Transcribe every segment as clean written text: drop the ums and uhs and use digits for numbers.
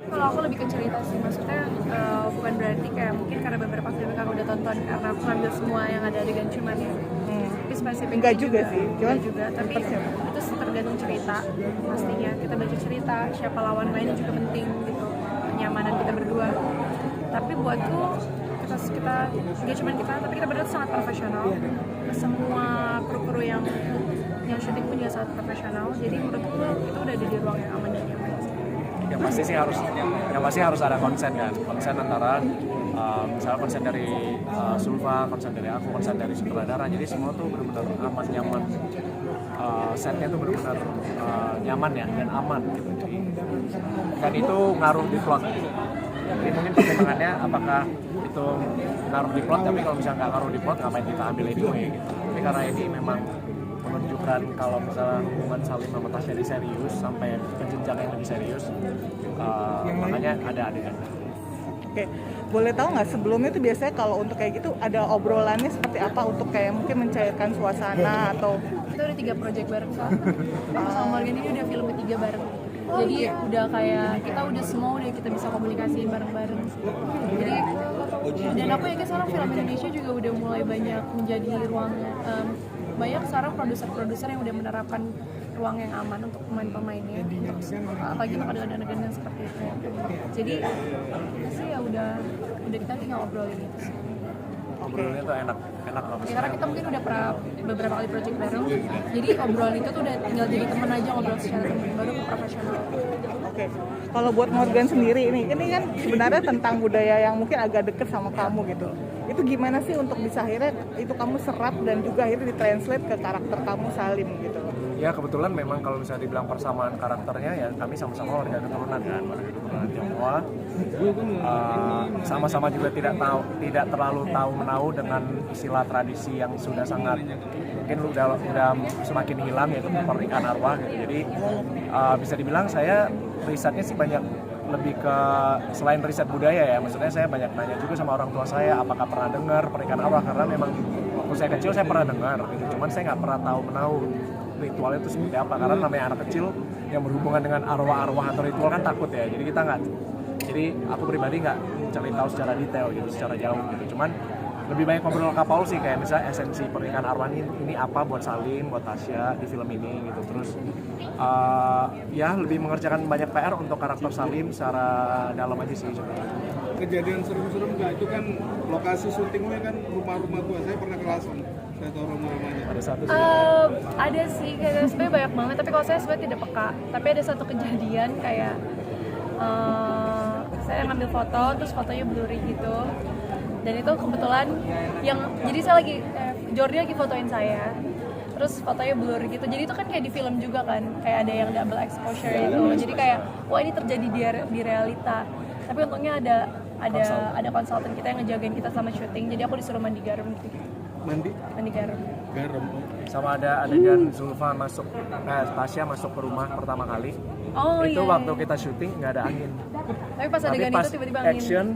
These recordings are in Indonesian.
Kalau aku lebih ke cerita sih, maksudnya bukan berarti kayak mungkin karena beberapa film kakak udah tonton karena aku ngambil semua yang ada adegan cuman ya. Tapi spesifik Enggak juga sih, cuman juga, tapi itu tergantung cerita pastinya. Kita baca cerita, siapa lawan main juga penting gitu, kenyamanan kita berdua. Tapi buatku kita gak cuma kita, tapi kita berdua sangat profesional. Semua kru-kru yang syuting pun juga sangat profesional. Jadi menurutku itu udah ada di ruang yang aman dan nyaman. Yang pasti harus ada konsen kan, konsen antara misalnya konsen dari Sulfa, konsen dari aku, konsen dari sutradara, jadi semua tuh benar-benar aman nyaman, setnya tuh benar-benar nyaman ya dan aman gitu. Dan itu ngaruh di plot. Jadi mungkin pertimbangannya apakah itu ngaruh di plot, tapi kalau misalnya nggak ngaruh di plot ngapain kita ambil anyway gitu. Tapi karena ini memang menunjukkan kalau misalnya hubungan Salim sama Tasya ini serius sampai ke jenjang yang lebih serius, makanya ada adegan. Oke, boleh tahu nggak sebelumnya tuh biasanya kalau untuk kayak gitu ada obrolannya seperti apa untuk kayak mungkin mencairkan suasana atau? Kita udah 3 project bareng Kak. Sama Morgan ini udah film ketiga bareng. Jadi udah kayak kita udah semua udah kita bisa komunikasiin bareng-bareng. Jadi dan aku yakin sekarang film Indonesia juga udah mulai banyak menjadi ruang banyak sekarang produser-produser yang udah menerapkan ruang yang aman untuk pemain-pemainnya, apalagi untuk adegan-adegan yang seperti itu. Jadi sih ya udah kita tinggal ngobrolin itu sih. Ngobrolnya tuh enak banget. Ya, karena kita mungkin udah pernah beberapa kali project bareng, jadi obrolan itu tuh udah tinggal jadi teman aja, ngobrol secara teman, baru ke profesional. Oke, kalau buat Morgan sendiri ini kan sebenarnya tentang budaya yang mungkin agak deket sama kamu gitu. Itu gimana sih untuk bisa akhirnya itu kamu serap dan juga akhirnya ditranslate ke karakter kamu Salim gitu? Ya kebetulan memang kalau misalnya dibilang persamaan karakternya ya kami sama-sama warga keturunan kan, warga keturunan Tionghoa. Sama-sama juga tidak terlalu tahu menau dengan istilah tradisi yang sudah sangat mungkin udah semakin hilang, yaitu pernikahan arwah gitu. Jadi bisa dibilang saya risetnya sih banyak lebih ke selain riset budaya ya, maksudnya saya banyak nanya juga sama orang tua saya apakah pernah dengar pernikahan arwah, karena memang waktu saya kecil saya pernah dengar gitu, cuman saya nggak pernah tahu menau ritualnya itu seperti apa, karena namanya anak kecil yang berhubungan dengan arwah-arwah atau ritual kan takut ya, jadi kita nggak, jadi aku pribadi nggak cari tahu secara detail gitu, secara jauh gitu, cuman lebih banyak ngobrol kapal sih, kayak misalnya esensi pernikahan arwah ini apa buat Salim, buat Tasya di film ini gitu, terus ya lebih mengerjakan banyak PR untuk karakter Salim secara dalam aja sih sebenarnya. Kejadian serem-serem itu kan lokasi syutingnya kan rumah-rumah tua, saya pernah ke Lasem, saya tahu rumah-rumahnya. Ada satu sih. Ada sih, kayak sebenarnya banyak banget, tapi kalau saya sebenarnya tidak peka. Tapi ada satu kejadian kayak saya ngambil foto, terus fotonya blurry gitu. Dan itu kebetulan yang, jadi saya lagi, Jordi lagi fotoin saya, terus fotonya blur gitu, jadi itu kan kayak di film juga kan, kayak ada yang double exposure itu, jadi kayak wah ini terjadi di realita, tapi untungnya ada konsultan kita yang ngejagain kita sama syuting, jadi aku disuruh mandi garam gitu. Mandi garam. Sama ada adegan Zulfa masuk, Tasya masuk ke rumah pertama kali. Itu waktu kita syuting nggak ada angin. Tapi pas adegan itu tiba-tiba angin. Action,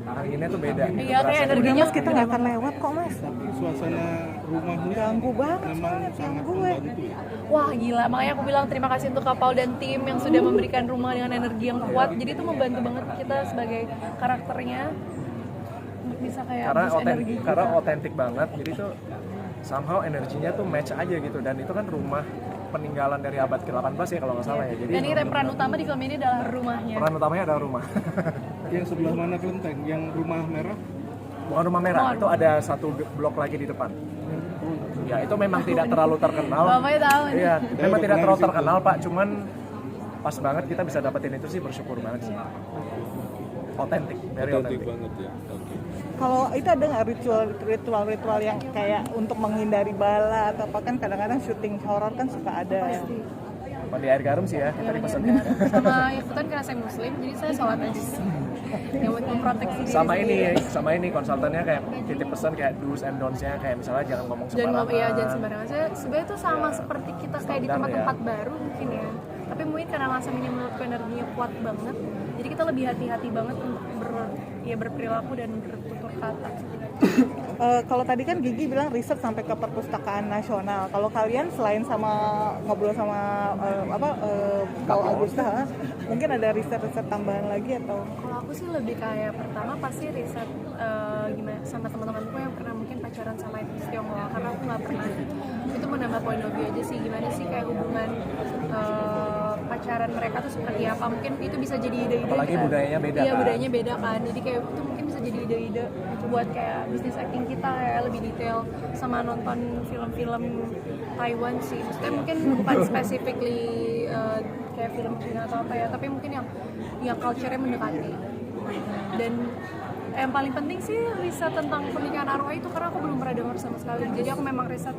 anginnya tuh beda. Iya, kayak energinya Mas, kita nggak akan lewat kok Mas. Tapi suasana rumahnya Ganggu banget memang soalnya tiang sangat gue. gitu ya. Wah gila, makanya aku bilang terima kasih untuk Kapal dan tim yang sudah memberikan rumah dengan energi yang kuat. Jadi itu membantu banget kita sebagai karakternya untuk bisa kayak boost energi kita. Karena otentik banget, jadi tuh somehow energinya tuh match aja gitu, dan itu kan rumah peninggalan dari abad ke-18 ya kalau nggak salah ya. Jadi dan ini peran utama di film ini adalah rumahnya. Peran utamanya adalah rumah. Yang sebelah mana kelenteng? Yang rumah merah? Bukan rumah merah, itu ada satu blok lagi di depan. Ya itu memang tidak terlalu terkenal. Bapaknya tahu nih. Iya, memang tidak terlalu terkenal Pak, cuman pas banget kita bisa dapetin itu sih, bersyukur banget sih. Otentik, very otentik banget ya. Kalau itu ada nggak ritual yang kayak untuk menghindari bala atau apa, kan kadang-kadang syuting horor kan suka ada. Pasti. Di air garam sih ya, kita dipesenin. Sama ya kebetulan karena saya muslim, jadi saya sholat aja sih. Yang buat memproteksi diri Sama ini konsultannya kayak titip pesan kayak do's and don'ts-nya, kayak misalnya jangan ngomong sembarangan. Jangan sembarangan. Sebenarnya itu sama seperti kita kayak di tempat-tempat baru mungkin ya. Tapi mungkin karena Lasemnya menurutku energinya kuat banget, jadi kita lebih hati-hati banget untuk berperilaku dan bertutur kata. Kalau tadi kan Gigi bilang riset sampai ke perpustakaan nasional. Kalau kalian selain sama ngobrol sama Kak Augusta, mungkin ada riset-riset tambahan lagi atau? Kalau aku sih lebih kayak pertama pasti riset gimana sama teman-temanku yang pernah mungkin pacaran sama etnis Tionghoa, karena aku nggak pernah. Itu menambah point of view aja sih, gimana sih kayak hubungan pacaran mereka tuh seperti apa. Mungkin itu bisa jadi ide-ide. Apalagi budayanya beda Iya, kan? budayanya beda kan. Jadi kayak itu mungkin bisa jadi ide-ide buat kayak bisnis acting kita kayak lebih detail, sama nonton film-film Taiwan sih. Maksudnya mungkin bukan specifically kayak film Cina atau apa ya, tapi mungkin yang culture-nya mendekati. Dan yang paling penting sih riset tentang pernikahan arwah itu, karena aku belum pernah dengar sama sekali. Jadi aku memang riset,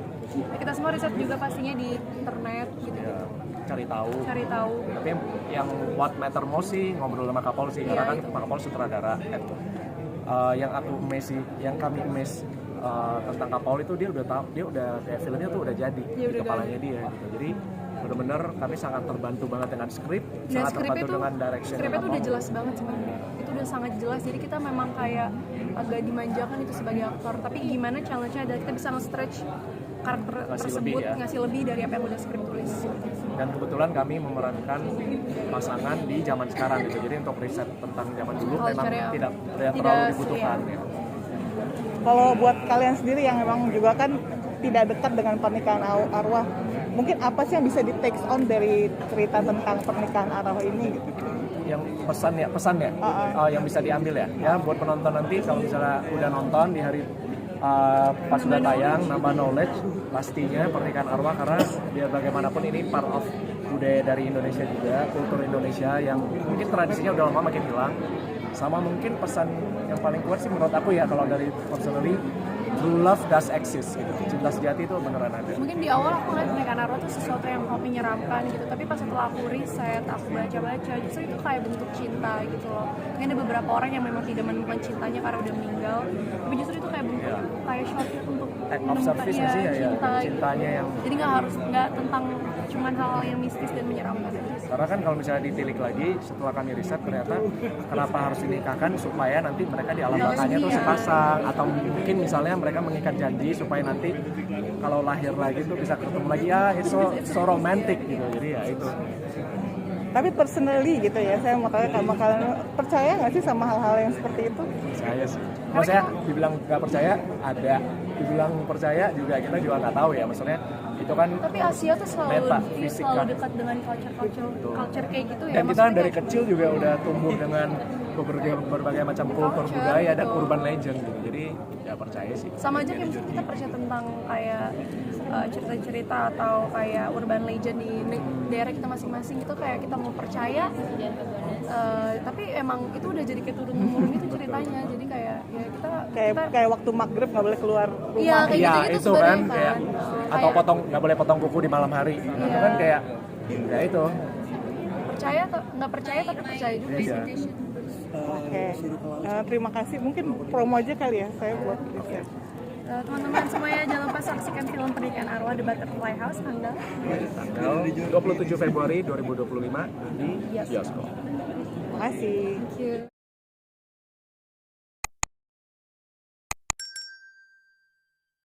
kita semua riset juga pastinya di internet gitu. Ya, cari tahu. Tapi yang what matter most sih ngobrol sama Kapol sih, karena kan Pak Kapol sutradara. Yang aku amazed, yang kami amazed tentang Kapol itu dia udah tahu, dia udah kayak filmnya tuh udah jadi di kepalanya dia gitu. Jadi benar-benar kami sangat terbantu banget dengan skrip, sangat terbantu dengan direction. Skripnya tuh udah jelas banget sebenarnya. Itu udah sangat jelas. Jadi kita memang kayak agak dimanjakan itu sebagai aktor. Tapi gimana challenge-nya adalah kita bisa nge-stretch karakter tersebut, ngasih lebih dari apa yang udah skrip tulis. Dan kebetulan kami memerankan pasangan di zaman sekarang gitu. Jadi untuk riset tentang zaman dulu memang tidak terlalu dibutuhkan. Ya. Kalau buat kalian sendiri yang memang juga kan tidak dekat dengan pernikahan arwah, mungkin apa sih yang bisa di take on dari cerita tentang pernikahan arwah ini gitu? Yang pesan ya, yang bisa diambil ya buat penonton nanti kalau misalnya udah nonton di hari pas sudah tayang, nambah knowledge pastinya pernikahan arwah, karena biar bagaimanapun ini part of budaya dari Indonesia juga, kultur Indonesia yang mungkin tradisinya udah lama makin hilang. Sama mungkin pesan yang paling kuat sih menurut aku ya, kalau dari personally, true love does exist gitu. Cinta sejati itu beneran ada. Mungkin di awal aku ngeliat pernikahan arwah tuh sesuatu yang menyeramkan gitu, tapi pas setelah aku riset, aku baca-baca, justru itu kayak bentuk cinta gitu loh. Mungkin ada beberapa orang yang memang tidak menemukan cintanya karena udah meninggal, tapi justru itu kayak bentuk kayak shortcut untuk Act of service ya, sih ya, cinta cintanya yang. Jadi nggak tentang cuman hal-hal yang mistis dan menyeramkan aja. Karena kan kalau misalnya ditilik lagi, setelah kami riset ternyata kenapa harus dinikahkan supaya nanti mereka di alam bakanya tuh sepasang, atau mungkin misalnya mereka mengikat janji supaya nanti kalau lahir lagi tuh bisa ketemu lagi, ya it's so romantic gitu. Jadi ya itu. Tapi personally gitu ya, saya mau tanya sama kalian, percaya nggak sih sama hal-hal yang seperti itu? Saya sih. Maksudnya dibilang nggak percaya ada, dibilang percaya juga kita juga nggak tahu ya. Maksudnya itu kan. Tapi Asia tuh selalu kan. dekat dengan culture kayak gitu ya. Dan kita dari kecil juga udah tumbuh dengan berbagai macam kultur budaya dan urban legend gitu. Jadi ya percaya sih. Sama aja kayak kita percaya tentang kayak cerita-cerita atau kayak urban legend di daerah kita masing-masing, itu kayak kita mau percaya, tapi emang itu udah jadi kayak turun-temurun itu ceritanya. Jadi kayak ya kita kayak waktu maghrib nggak boleh keluar rumah. Iya, kayak gitu-gitu itu kan sebenarnya kayak atau nggak boleh potong kuku di malam hari. Itu kan kayak ya itu. Percaya atau nggak percaya tapi percaya juga sih. Oke, terima kasih. Mungkin promo aja kali ya saya buat riset. Teman-teman semuanya jangan lupa saksikan film Pernikahan Arwah The Butterfly House tanggal 27 Februari 2025 di bioskop. Terima kasih. Thank you.